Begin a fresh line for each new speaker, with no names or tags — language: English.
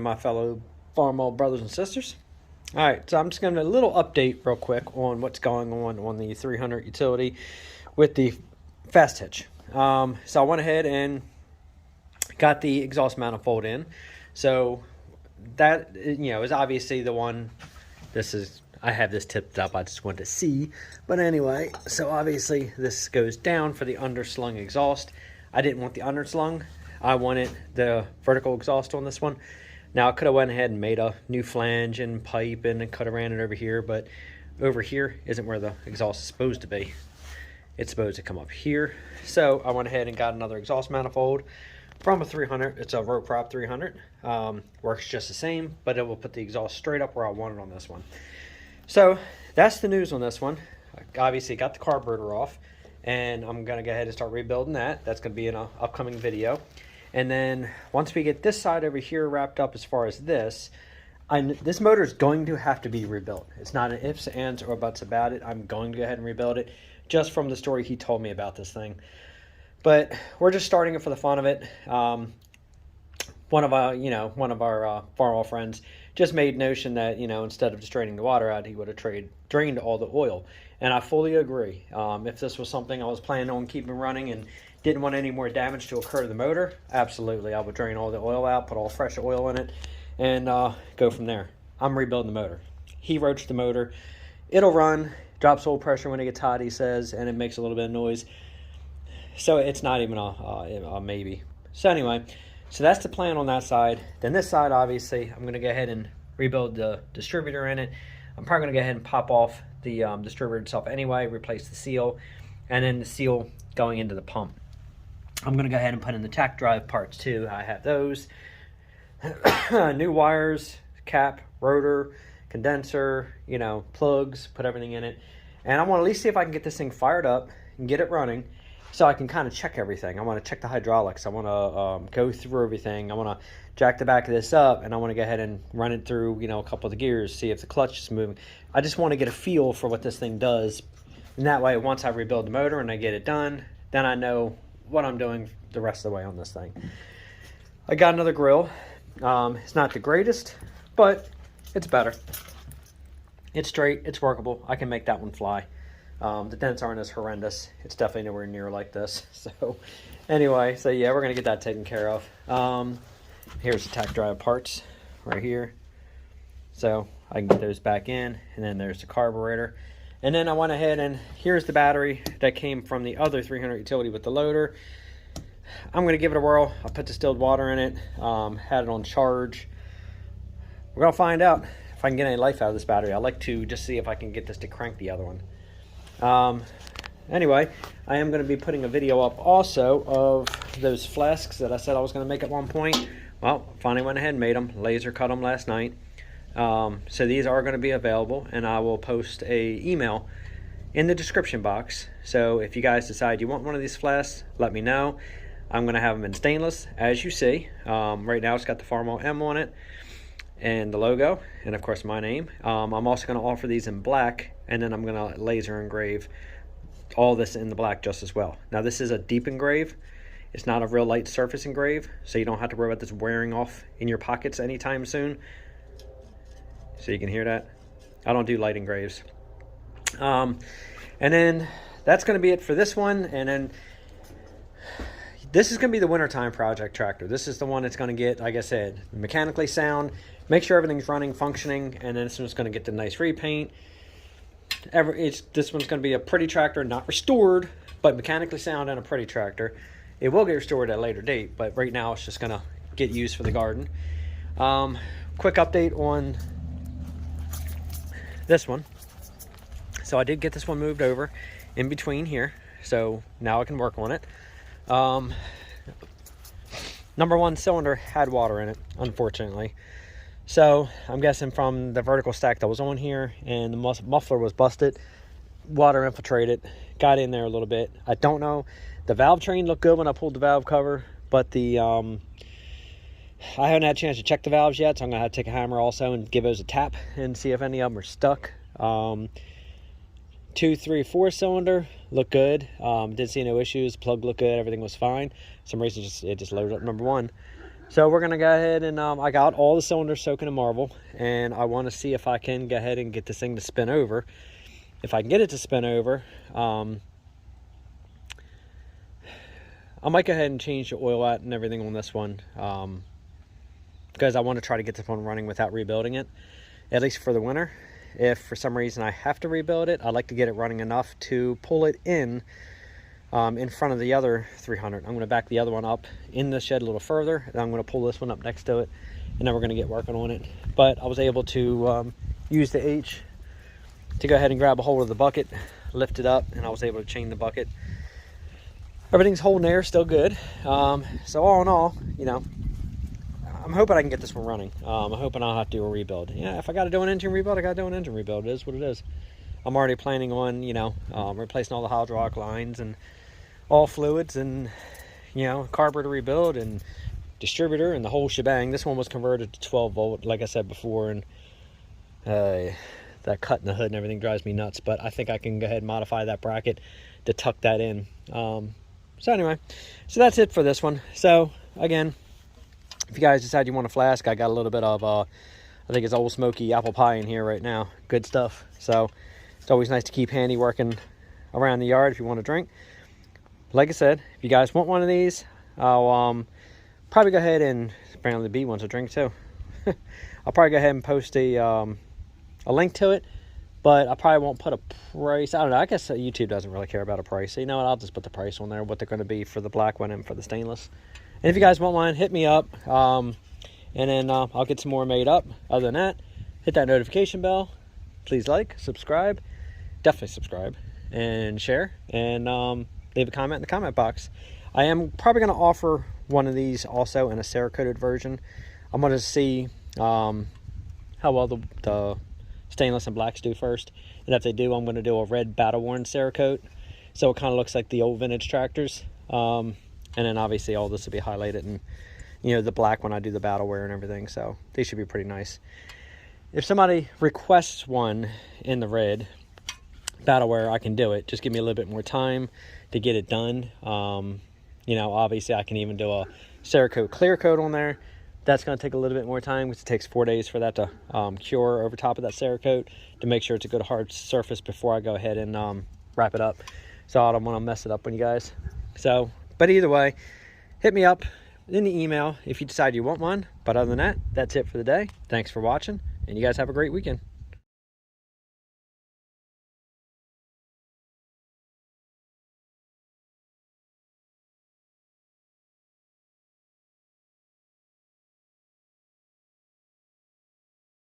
morning, my fellow Farmall brothers and sisters. All right, so I'm just going to do a little update real quick on what's going on the 300 utility with the fast hitch. So I went ahead and got the exhaust manifold in. So that, is obviously the one. I have this tipped up. I just want to see. But anyway, so obviously this goes down for the underslung exhaust. I didn't want the underslung. I wanted the vertical exhaust on this one. Now I could have went ahead and made a new flange and pipe and could have ran it over here, but over here isn't where the exhaust is supposed to be. It's supposed to come up here. So I went ahead and got another exhaust manifold from a 300. It's a row prop 300. Works just the same, but it will put the exhaust straight up where I want it on this one. So that's the news on this one. I obviously got the carburetor off, and I'm gonna go ahead and start rebuilding that. That's gonna be in an upcoming video. And then once we get this side over here wrapped up as far as this motor is going to have to be rebuilt. It's not an ifs, ands, or buts about it. I'm going to go ahead and rebuild it just from the story he told me about this thing. But we're just starting it for the fun of it. One of our Farmall friends just made notion that, instead of just draining the water out, he would have drained all the oil. And I fully agree. If this was something I was planning on keeping running and didn't want any more damage to occur to the motor, absolutely, I would drain all the oil out, put all fresh oil in it, and go from there. I'm rebuilding the motor. He roached the motor. It'll run, drops oil pressure when it gets hot, he says, and it makes a little bit of noise. So it's not even a maybe. So anyway, so that's the plan on that side. Then this side, obviously, I'm going to go ahead and rebuild the distributor in it. I'm probably going to go ahead and pop off the distributor itself anyway, replace the seal, and then the seal going into the pump. I'm going to go ahead and put in the tack drive parts too. I have those. New wires, cap, rotor, condenser, plugs, put everything in it. And I want to at least see if I can get this thing fired up and get it running so I can kind of check everything. I want to check the hydraulics. I want to go through everything. I want to jack the back of this up, and I want to go ahead and run it through, a couple of the gears, see if the clutch is moving. I just want to get a feel for what this thing does. And that way, once I rebuild the motor and I get it done, then I know what I'm doing the rest of the way on this thing. I got another grill. It's not the greatest, but it's better. It's straight, it's workable. I can make that one fly. The dents aren't as horrendous. It's definitely nowhere near like this. So anyway, so yeah, we're gonna get that taken care of. Here's the tack drive parts right here. So I can get those back in, and then there's the carburetor. And then I went ahead and here's the battery that came from the other 300 utility with the loader. I'm going to give it a whirl. I put distilled water in it, had it on charge. We're going to find out if I can get any life out of this battery. I'd like to just see if I can get this to crank the other one. Anyway, I am going to be putting a video up also of those flasks that I said I was going to make at one point. Well, finally went ahead and made them. Laser cut them last night. So these are going to be available, and I will post a email in the description box. So if you guys decide you want one of these flasks, let me know. I'm going to have them in stainless, as you see. Right now it's got the Farmall M on it and the logo, and of course my name. I'm also going to offer these in black, and then I'm going to laser engrave all this in the black just as well. Now this is a deep engrave. It's not a real light surface engrave, so you don't have to worry about this wearing off in your pockets anytime soon. So you can hear that. I don't do light engraves. And then that's going to be it for this one. And then this is going to be the wintertime project tractor. This is the one that's going to get, like I said, mechanically sound, make sure everything's running, functioning, and then this one's going to get the nice repaint. This one's going to be a pretty tractor, not restored, but mechanically sound and a pretty tractor. It will get restored at a later date, but right now it's just going to get used for the garden. Quick update on this one. So I did get this one moved over in between here, so now I can work on it. Number one cylinder had water in it, unfortunately. So I'm guessing from the vertical stack that was on here, and the muffler was busted, water infiltrated, got in there a little bit. I don't know. The valve train looked good when I pulled the valve cover, but the I haven't had a chance to check the valves yet, so I'm gonna have to take a hammer also and give those a tap and see if any of them are stuck. 2, 3, 4 cylinder looked good. Didn't see no issues. Plug looked good. Everything was fine. For some reason it just loaded up number one. So we're going to go ahead and I got all the cylinders soaking in marble, and I want to see if I can go ahead and get this thing to spin over. If I can get it to spin over, I might go ahead and change the oil out and everything on this one, because I want to try to get this one running without rebuilding it, at least for the winter. If for some reason I have to rebuild it, I'd like to get it running enough to pull it in front of the other 300. I'm going to back the other one up in the shed a little further, and I'm going to pull this one up next to it, and then we're going to get working on it. But I was able to use the H to go ahead and grab a hold of the bucket, lift it up, and I was able to chain the bucket. Everything's holding there, still good. So all in all, you know, I'm hoping I can get this one running. I'm hoping I'll have to do a rebuild. Yeah, if I got to do an engine rebuild, I got to do an engine rebuild. It is what it is. I'm already planning on, you know, replacing all the hydraulic lines and all fluids, and, you know, carburetor rebuild and distributor and the whole shebang. This one was converted to 12 volt, like I said before, and that cut in the hood and everything drives me nuts. But I think I can go ahead and modify that bracket to tuck that in. So anyway, so that's it for this one. So again, if you guys decide you want a flask, I got a little bit of I think it's Old Smoky apple pie in here right now. Good stuff. So it's always nice to keep handy working around the yard if you want to drink. Like I said, if you guys want one of these, I'll probably go ahead and, apparently the bee wants a drink too. I'll probably go ahead and post a link to it, but I probably won't put a price. I don't know, I guess YouTube doesn't really care about a price. So you know what, I'll just put the price on there, what they're going to be for the black one and for the stainless. And if you guys want one, hit me up, and then I'll get some more made up. Other than that, hit that notification bell. Please like, subscribe, definitely subscribe, and share, and leave a comment in the comment box. I am probably going to offer one of these also in a Cerakoted version. I'm going to see how well the stainless and blacks do first, and if they do, I'm going to do a red battle worn Cerakote, so it kind of looks like the old vintage tractors. And then obviously all this will be highlighted, and, you know, the black when I do the battle wear and everything, so these should be pretty nice. If somebody requests one in the red battle wear, I can do it. Just give me a little bit more time to get it done. You know, obviously I can even do a Cerakote clear coat on there. That's going to take a little bit more time, because it takes 4 days for that to cure over top of that Cerakote, to make sure it's a good hard surface before I go ahead and wrap it up. So I don't want to mess it up on you guys. So, but either way, hit me up in the email if you decide you want one. But other than that, that's it for the day. Thanks for watching, and you guys have a great weekend.